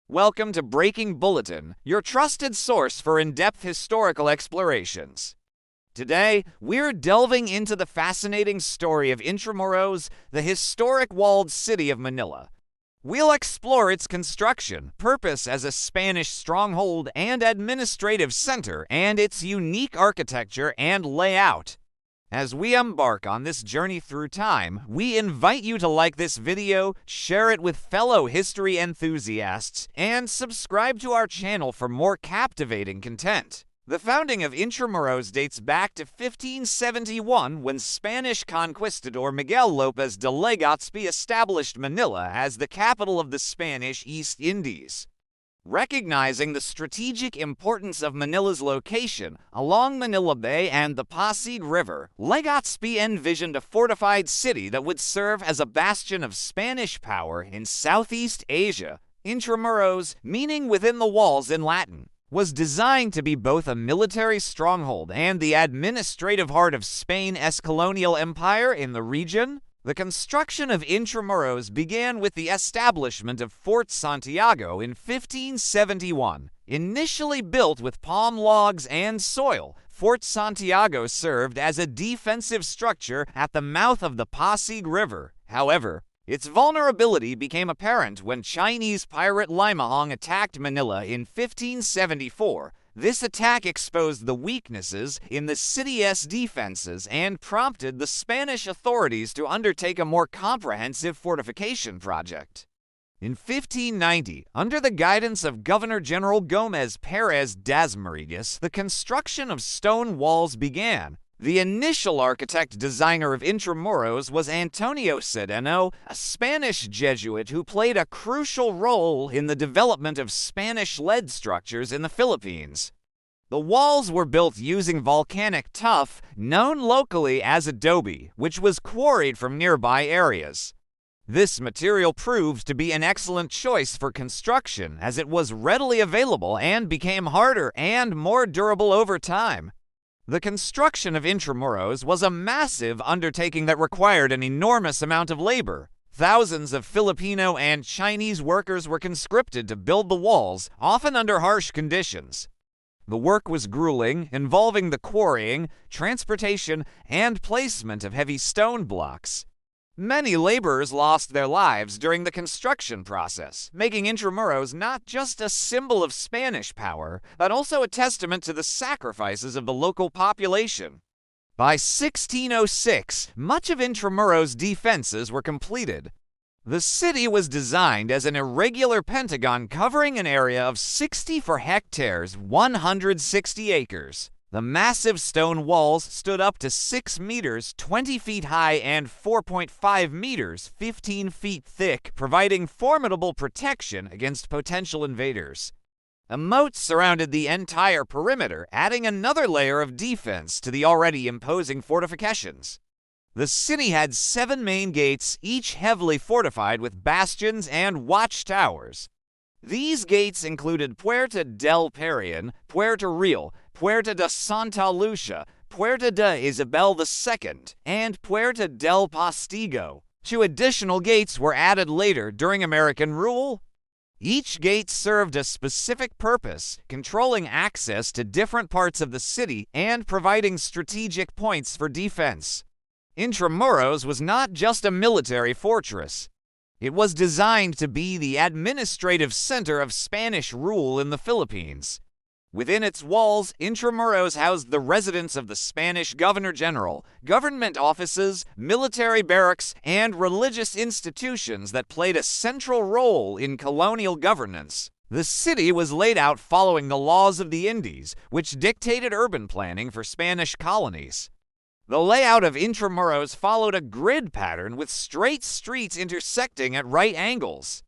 Welcome to Breaking Bulletin, your trusted source for in-depth historical explorations. Today, we're delving into the fascinating story of Intramuros, the historic walled city of Manila. We'll explore its construction, purpose as a Spanish stronghold and administrative center, and its unique architecture and layout. As we embark on this journey through time, we invite you to like this video, share it with fellow history enthusiasts, and subscribe to our channel for more captivating content. The founding of Intramuros dates back to 1571 when Spanish conquistador Miguel López de Legazpi established Manila as the capital of the Spanish East Indies. Recognizing the strategic importance of Manila's location along Manila Bay and the Pasig River, Legazpi envisioned a fortified city that would serve as a bastion of Spanish power in Southeast Asia. Intramuros, meaning within the walls in Latin, was designed to be both a military stronghold and the administrative heart of Spain's colonial empire in the region. The construction of Intramuros began with the establishment of Fort Santiago in 1571. Initially built with palm logs and soil, Fort Santiago served as a defensive structure at the mouth of the Pasig River. However, its vulnerability became apparent when Chinese pirate Limahong attacked Manila in 1574. This attack exposed the weaknesses in the city's defenses and prompted the Spanish authorities to undertake a more comprehensive fortification project. In 1590, under the guidance of Governor-General Gómez Pérez Dasmariñas, the construction of stone walls began. The initial architect-designer of Intramuros was Antonio Sedeno, a Spanish Jesuit who played a crucial role in the development of Spanish-led structures in the Philippines. The walls were built using volcanic tuff, known locally as adobe, which was quarried from nearby areas. This material proved to be an excellent choice for construction as it was readily available and became harder and more durable over time. The construction of Intramuros was a massive undertaking that required an enormous amount of labor. Thousands of Filipino and Chinese workers were conscripted to build the walls, often under harsh conditions. The work was grueling, involving the quarrying, transportation, and placement of heavy stone blocks. Many laborers lost their lives during the construction process, making Intramuros not just a symbol of Spanish power, but also a testament to the sacrifices of the local population. By 1606, much of Intramuros' defenses were completed. The city was designed as an irregular pentagon covering an area of 64 hectares, 160 acres. The massive stone walls stood up to 6 meters, 20 feet high, and 4.5 meters, 15 feet thick, providing formidable protection against potential invaders. A moat surrounded the entire perimeter, adding another layer of defense to the already imposing fortifications. The city had 7 main gates, each heavily fortified with bastions and watchtowers. These gates included Puerta del Parian, Puerta Real, Puerta de Santa Lucia, Puerta de Isabel II, and Puerta del Postigo. 2 additional gates were added later during American rule. Each gate served a specific purpose, controlling access to different parts of the city and providing strategic points for defense. Intramuros was not just a military fortress. It was designed to be the administrative center of Spanish rule in the Philippines. Within its walls, Intramuros housed the residence of the Spanish Governor-General, government offices, military barracks, and religious institutions that played a central role in colonial governance. The city was laid out following the laws of the Indies, which dictated urban planning for Spanish colonies. The layout of Intramuros followed a grid pattern with straight streets intersecting at right angles.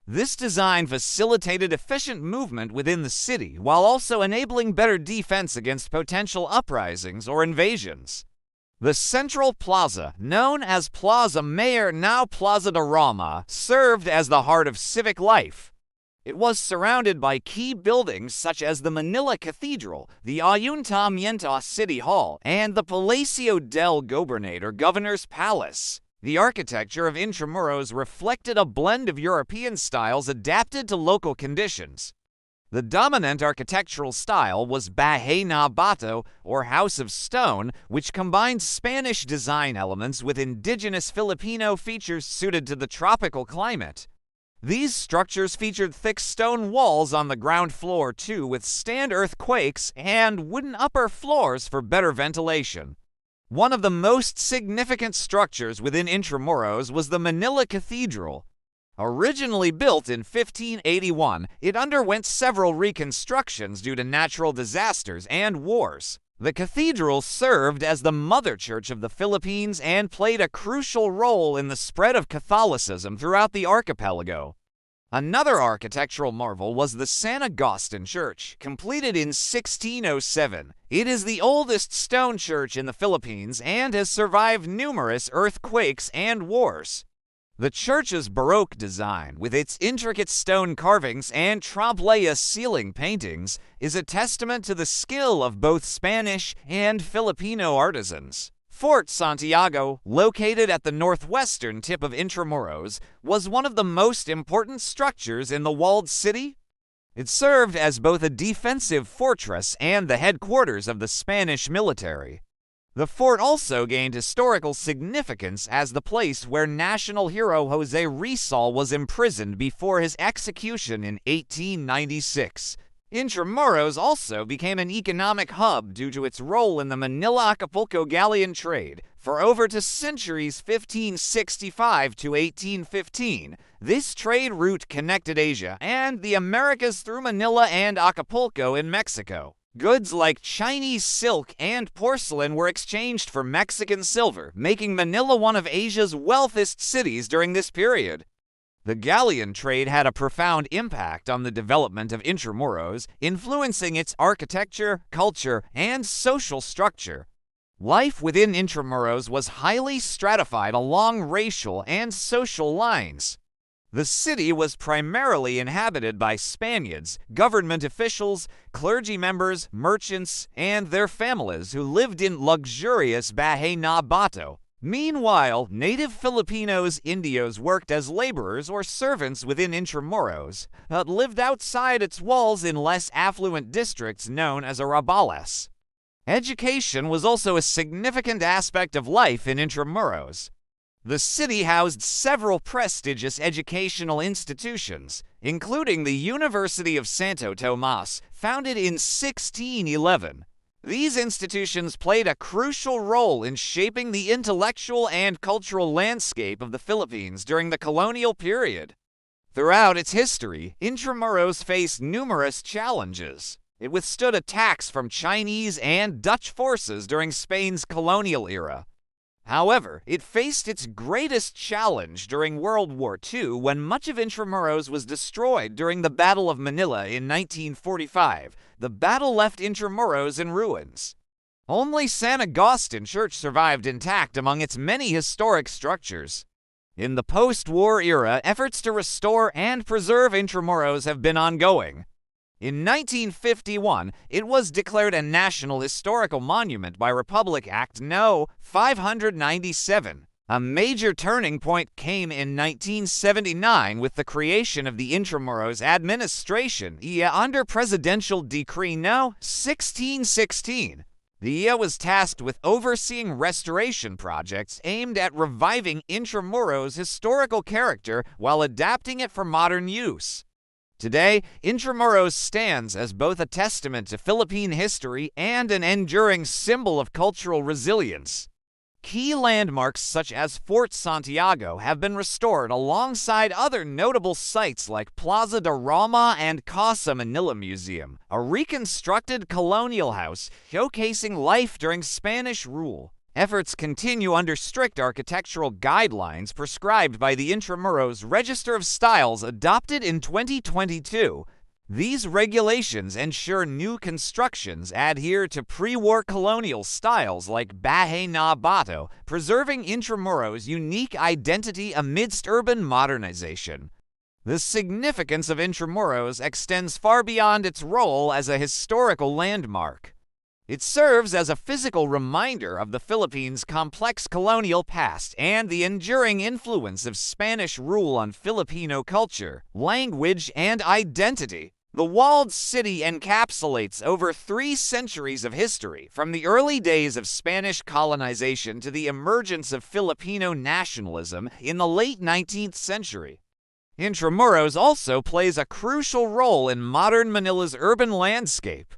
This design facilitated efficient movement within the city while also enabling better defense against potential uprisings or invasions. The central plaza, known as Plaza Mayor, now Plaza de Roma, served as the heart of civic life. It was surrounded by key buildings such as the Manila Cathedral, the Ayuntamiento City Hall, and the Palacio del Gobernador Governor's Palace. The architecture of Intramuros reflected a blend of European styles adapted to local conditions. The dominant architectural style was Bahay na Bato, or House of Stone, which combined Spanish design elements with indigenous Filipino features suited to the tropical climate. These structures featured thick stone walls on the ground floor to withstand earthquakes and wooden upper floors for better ventilation. One of the most significant structures within Intramuros was the Manila Cathedral. Originally built in 1581, it underwent several reconstructions due to natural disasters and wars. The cathedral served as the mother church of the Philippines and played a crucial role in the spread of Catholicism throughout the archipelago. Another architectural marvel was the San Agustin Church, completed in 1607. It is the oldest stone church in the Philippines and has survived numerous earthquakes and wars. The church's Baroque design, with its intricate stone carvings and trompe-l'oeil ceiling paintings, is a testament to the skill of both Spanish and Filipino artisans. Fort Santiago, located at the northwestern tip of Intramuros, was one of the most important structures in the walled city. It served as both a defensive fortress and the headquarters of the Spanish military. The fort also gained historical significance as the place where national hero Jose Rizal was imprisoned before his execution in 1896. Intramuros also became an economic hub due to its role in the Manila-Acapulco galleon trade. For over 2 centuries, 1565 to 1815, this trade route connected Asia and the Americas through Manila and Acapulco in Mexico. Goods like Chinese silk and porcelain were exchanged for Mexican silver, making Manila one of Asia's wealthiest cities during this period. The galleon trade had a profound impact on the development of Intramuros, influencing its architecture, culture, and social structure. Life within Intramuros was highly stratified along racial and social lines. The city was primarily inhabited by Spaniards, government officials, clergy members, merchants, and their families who lived in luxurious Bahay na Bato. Meanwhile, native Filipinos, Indios worked as laborers or servants within Intramuros, but lived outside its walls in less affluent districts known as arrabales. Education was also a significant aspect of life in Intramuros. The city housed several prestigious educational institutions, including the University of Santo Tomas, founded in 1611. These institutions played a crucial role in shaping the intellectual and cultural landscape of the Philippines during the colonial period. Throughout its history, Intramuros faced numerous challenges. It withstood attacks from Chinese and Dutch forces during Spain's colonial era. However, it faced its greatest challenge during World War II when much of Intramuros was destroyed during the Battle of Manila in 1945. The battle left Intramuros in ruins. Only San Agustin Church survived intact among its many historic structures. In the post-war era, efforts to restore and preserve Intramuros have been ongoing. In 1951, it was declared a National Historical Monument by Republic Act No. 597. A major turning point came in 1979 with the creation of the Intramuros Administration under Presidential Decree No. 1616. The IA was tasked with overseeing restoration projects aimed at reviving Intramuros' historical character while adapting it for modern use. Today, Intramuros stands as both a testament to Philippine history and an enduring symbol of cultural resilience. Key landmarks such as Fort Santiago have been restored alongside other notable sites like Plaza de Roma and Casa Manila Museum, a reconstructed colonial house showcasing life during Spanish rule. Efforts continue under strict architectural guidelines prescribed by the Intramuros Register of Styles adopted in 2022. These regulations ensure new constructions adhere to pre-war colonial styles like Bahay na Bato, preserving Intramuros' unique identity amidst urban modernization. The significance of Intramuros extends far beyond its role as a historical landmark. It serves as a physical reminder of the Philippines' complex colonial past and the enduring influence of Spanish rule on Filipino culture, language, and identity. The walled city encapsulates over 3 centuries of history, from the early days of Spanish colonization to the emergence of Filipino nationalism in the late 19th century. Intramuros also plays a crucial role in modern Manila's urban landscape.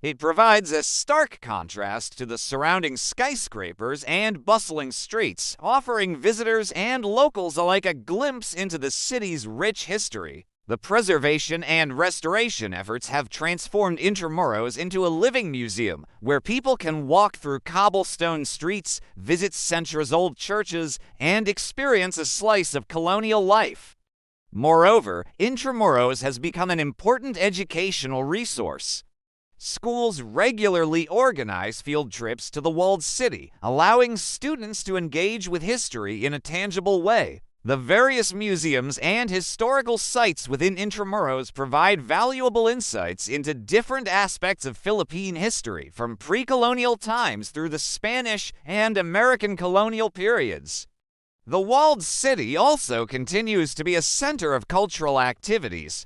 It provides a stark contrast to the surrounding skyscrapers and bustling streets, offering visitors and locals alike a glimpse into the city's rich history. The preservation and restoration efforts have transformed Intramuros into a living museum where people can walk through cobblestone streets, visit centuries old churches, and experience a slice of colonial life. Moreover, Intramuros has become an important educational resource. Schools regularly organize field trips to the walled city, allowing students to engage with history in a tangible way. The various museums and historical sites within Intramuros provide valuable insights into different aspects of Philippine history, from pre-colonial times through the Spanish and American colonial periods. The walled city also continues to be a center of cultural activities.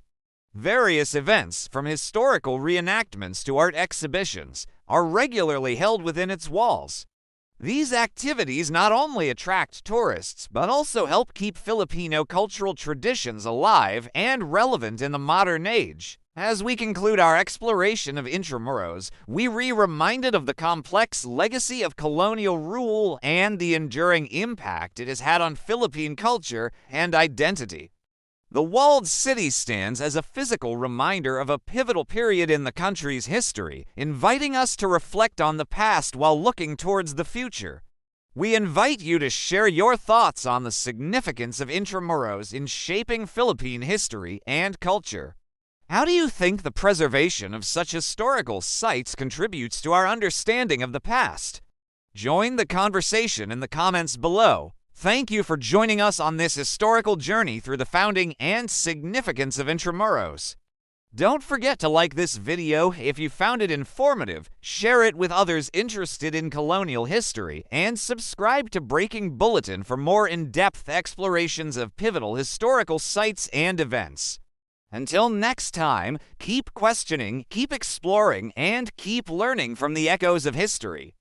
Various events, from historical reenactments to art exhibitions, are regularly held within its walls. These activities not only attract tourists, but also help keep Filipino cultural traditions alive and relevant in the modern age. As we conclude our exploration of Intramuros, we are reminded of the complex legacy of colonial rule and the enduring impact it has had on Philippine culture and identity. The walled city stands as a physical reminder of a pivotal period in the country's history, inviting us to reflect on the past while looking towards the future. We invite you to share your thoughts on the significance of Intramuros in shaping Philippine history and culture. How do you think the preservation of such historical sites contributes to our understanding of the past? Join the conversation in the comments below. Thank you for joining us on this historical journey through the founding and significance of Intramuros. Don't forget to like this video if you found it informative, share it with others interested in colonial history, and subscribe to Breaking Bulletin for more in-depth explorations of pivotal historical sites and events. Until next time, keep questioning, keep exploring, and keep learning from the echoes of history.